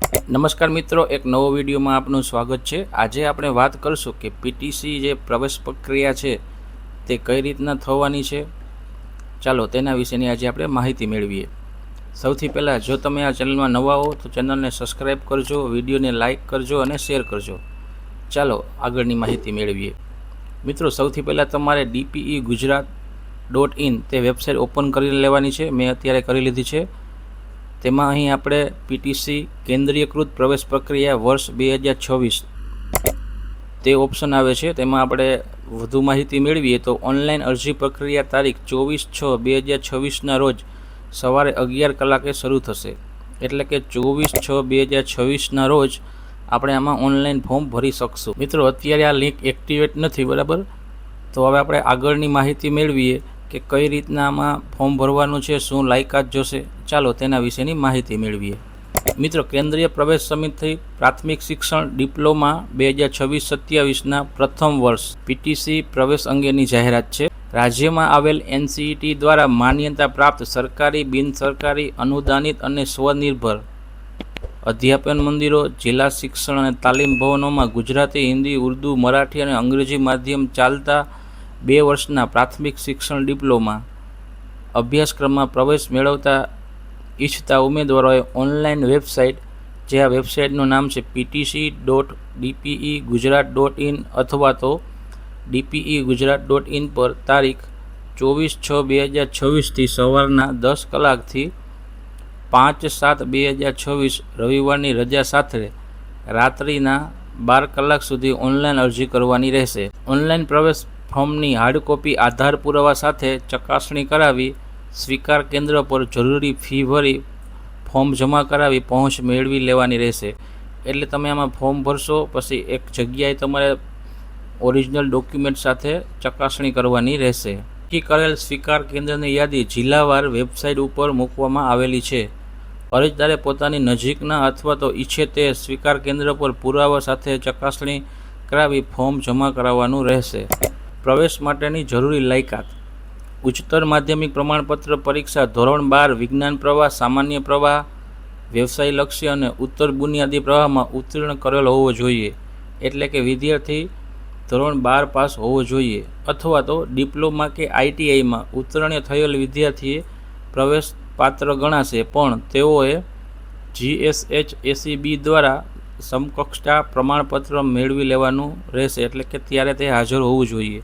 નમસ્કાર મિત્રો, એક નવો વિડીયોમાં આપનું સ્વાગત છે। આજે આપણે વાત કરશું કે પીટીસી જે પ્રવેશ પ્રક્રિયા છે તે કઈ રીતના થવાની છે। ચાલો તેના વિશેની આજે આપણે માહિતી મેળવીએ। સૌથી પહેલાં જો તમે આ ચેનલમાં નવા હો તો ચેનલને સબસ્ક્રાઈબ કરજો, વિડીયોને લાઇક કરજો અને શેર કરજો। ચાલો આગળની માહિતી મેળવીએ। મિત્રો, સૌથી પહેલાં તમારે DPE-gujarat.in તે વેબસાઇટ ઓપન કરી લેવાની છે। મેં અત્યારે કરી લીધી છે। તેમાં અહીં આપણે પીટીસી કેન્દ્રીયકૃત પ્રવેશ પ્રક્રિયા વર્ષ 2026 તે ઓપ્શન આવે છે। તેમાં આપણે વધુ માહિતી મેળવીએ તો ઓનલાઈન અરજી પ્રક્રિયા તારીખ 24/6/2026ના રોજ સવારે 11 કલાકે શરૂ થશે। એટલે કે 24/6/2026ના રોજ આપણે આમાં ઓનલાઈન ફોર્મ ભરી શકશું। મિત્રો, અત્યારે આ લિંક એક્ટિવેટ નથી, બરાબર? તો હવે આપણે આગળની માહિતી મેળવીએ કે કઈ રીતના આમાં ફોર્મ ભરવાનું છે, શું લાયકાત જોશે। ચાલો તેના વિશેની માહિતી મેળવીએ। મિત્રો, કેન્દ્રીય પ્રવેશ સમિતિ પ્રાથમિક શિક્ષણ ડિપ્લોમા 2026-27ના પ્રથમ વર્ષ પીટીસી પ્રવેશ અંગેની જાહેરાત છે। રાજ્યમાં આવેલ એનસીઈટી દ્વારા માન્યતા પ્રાપ્ત સરકારી, બિનસરકારી, અનુદાનિત અને સ્વનિર્ભર અધ્યાપન મંદિરો, જિલ્લા શિક્ષણ અને તાલીમ ભવનોમાં ગુજરાતી, હિન્દી, ઉર્દૂ, મરાઠી અને અંગ્રેજી માધ્યમ ચાલતા 2 વર્ષના પ્રાથમિક શિક્ષણ ડિપ્લોમા અભ્યાસક્રમમાં પ્રવેશ મેળવતા ઈચ્છતા ઉમેદવારોએ ઓનલાઈન વેબસાઇટ, જે આ વેબસાઇટનું નામ છે ptc.dpe-gujarat.in અથવા તો dpe-gujarat.in પર તારીખ 24/6/2026 થી સવારના 10 કલાકથી 5/7/2026 રવિવારની રજા સાથે રાત્રિના 12 કલાક સુધી ઓનલાઈન અરજી કરવાની રહેશે। ઓનલાઈન પ્રવેશ ફોર્મની હાર્ડ કોપી આધાર પુરાવા સાથે ચકાસણી કરાવી સ્વીકાર કેન્દ્ર પર જરૂરી ફી ભરી ફોર્મ જમા કરાવી પહોંચ મેળવી લેવાની રહેશે। એટલે તમે આમાં ફોર્મ ભરશો, પછી એક જગ્યાએ તમારે ઓરિજિનલ ડોક્યુમેન્ટ સાથે ચકાસણી કરવાની રહેશે। નક્કી કરેલ સ્વીકાર કેન્દ્રની યાદી જિલ્લાવાર વેબસાઇટ ઉપર મૂકવામાં આવેલી છે। અરજદારે પોતાની નજીકના અથવા તો ઈચ્છે તે સ્વીકાર કેન્દ્ર પર પુરાવા સાથે ચકાસણી કરાવી ફોર્મ જમા કરાવવાનું રહેશે। પ્રવેશ માટેની જરૂરી લાયકાત: ઉચ્ચતર માધ્યમિક પ્રમાણપત્ર પરીક્ષા ધોરણ 12 વિજ્ઞાન પ્રવાહ, સામાન્ય પ્રવાહ, વ્યવસાયલક્ષી અને ઉત્તર બુનિયાદી પ્રવાહમાં ઉત્તીર્ણ કરેલ હોવો જોઈએ। એટલે કે વિદ્યાર્થી ધોરણ 12 પાસ હોવો જોઈએ અથવા તો ડિપ્લોમા કે આઈટીઆઈમાં ઉત્તીર્ણ થયેલ વિદ્યાર્થીએ પ્રવેશ પાત્ર ગણાશે, પણ તેઓએ GSHACB દ્વારા સમકક્ષતા પ્રમાણપત્ર મેળવી લેવાનું રહેશે। એટલે કે ત્યારે તે હાજર હોવું જોઈએ।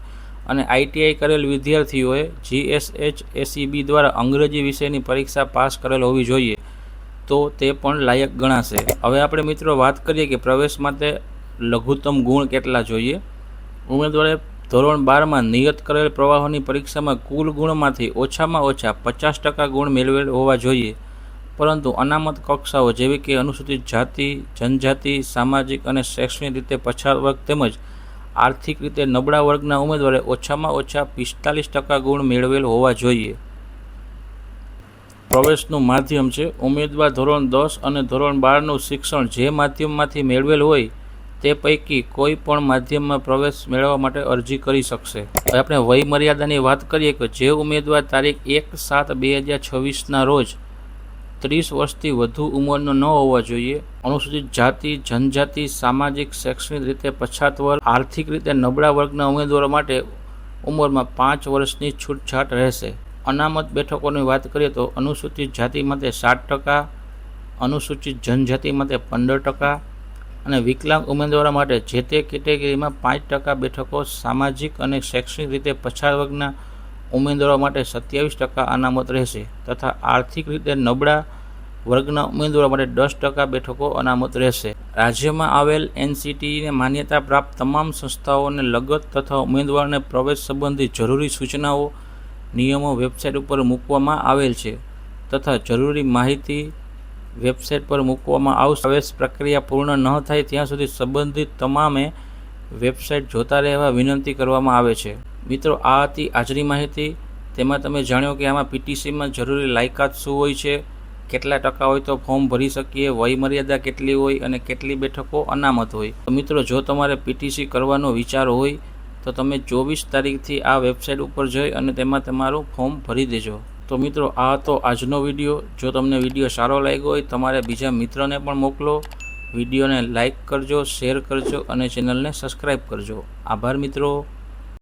અને આઈટીઆઈ કરેલ વિદ્યાર્થીઓએ GSHACB દ્વારા અંગ્રેજી વિષયની પરીક્ષા પાસ કરેલ હોવી જોઈએ, તો તે પણ લાયક ગણાશે। હવે આપણે મિત્રો વાત કરીએ કે પ્રવેશ માટે લઘુત્તમ ગુણ કેટલા જોઈએ। ઉમેદવારે ધોરણ 12માં નિયત કરેલ પ્રવાહોની પરીક્ષામાં કુલ ગુણમાંથી ઓછામાં ઓછા 50% ગુણ મેળવેલ હોવા જોઈએ, પરંતુ અનામત કક્ષાઓ જેવી કે અનુસૂચિત જાતિ, જનજાતિ, સામાજિક અને શૈક્ષણિક રીતે પછાત વર્ગ તેમજ આર્થિક રીતે નબળા વર્ગના ઉમેદવારે ઓછામાં ઓછા 45% ગુણ મેળવેલ હોવા જોઈએ। પ્રવેશનું માધ્યમ છે: ઉમેદવાર ધોરણ 10 અને ધોરણ 12નું શિક્ષણ જે માધ્યમમાંથી મેળવેલ હોય તે પૈકી કોઈ પણ માધ્યમમાં પ્રવેશ મેળવવા માટે અરજી કરી શકશે। હવે આપણે વય મર્યાદાની વાત કરીએ કે જે ઉમેદવાર તારીખ 1/7/2026ના રોજ 30 વર્ષથી વધુ ઉંમરનો ન હોવા જોઈએ, અનુસૂચિત જાતિ, જનજાતિ, સામાજિક શૈક્ષણિક રીતે પછાત વર્ગ, આર્થિક રીતે નબળા વર્ગના ઉમેદવારો માટે ઉંમરમાં 5 વર્ષની છૂટછાટ રહેશે। અનામત બેઠકોની વાત કરીએ તો અનુસૂચિત જાતિ માટે 60%, અનુસૂચિત જનજાતિ માટે 15% અને વિકલાંગ ઉમેદવારો માટે જે તે કેટેગરીમાં 5% બેઠકો, સામાજિક અને શૈક્ષણિક રીતે પછાત વર્ગના ઉમેદવારો માટે 27% અનામત રહેશે તથા આર્થિક રીતે નબળા વર્ગના ઉમેદવારો માટે 10% બેઠકો અનામત રહેશે। રાજ્યમાં આવેલ એનસીટીઈને માન્યતા પ્રાપ્ત તમામ સંસ્થાઓને લગત તથા ઉમેદવારને પ્રવેશ સંબંધી જરૂરી સૂચનાઓ, નિયમો વેબસાઇટ ઉપર મૂકવામાં આવેલ છે તથા જરૂરી માહિતી વેબસાઇટ પર મૂકવામાં આવશે। પ્રવેશ પ્રક્રિયા પૂર્ણ ન થાય ત્યાં સુધી સંબંધિત તમામે વેબસાઇટ જોતા રહેવા વિનંતી કરવામાં આવે છે। મિત્રો, આ હતી આજની માહિતી। તેમાં તમે જાણ્યો કે આમાં પીટીસીમાં જરૂરી લાયકાત શું હોય છે, કેટલા ટકા હોય તો ફોર્મ ભરી શકીએ, વય મર્યાદા કેટલી હોય અને કેટલી બેઠકો અનામત હોય। તો મિત્રો, જો તમારે પીટીસી કરવાનો વિચાર હોય તો તમે 24 તારીખથી આ વેબસાઇટ ઉપર જઈ અને તેમાં તમારું ફોર્મ ભરી દેજો। તો મિત્રો આ હતો આજનો વિડીયો. જો તમને વિડીયો સારો લાગ્યો હોય તમારે બીજા મિત્રને પણ મોકલો. વિડીયોને લાઈક કરજો, શેર કરજો અને ચેનલને સબસ્ક્રાઈબ કરજો. આભાર મિત્રો.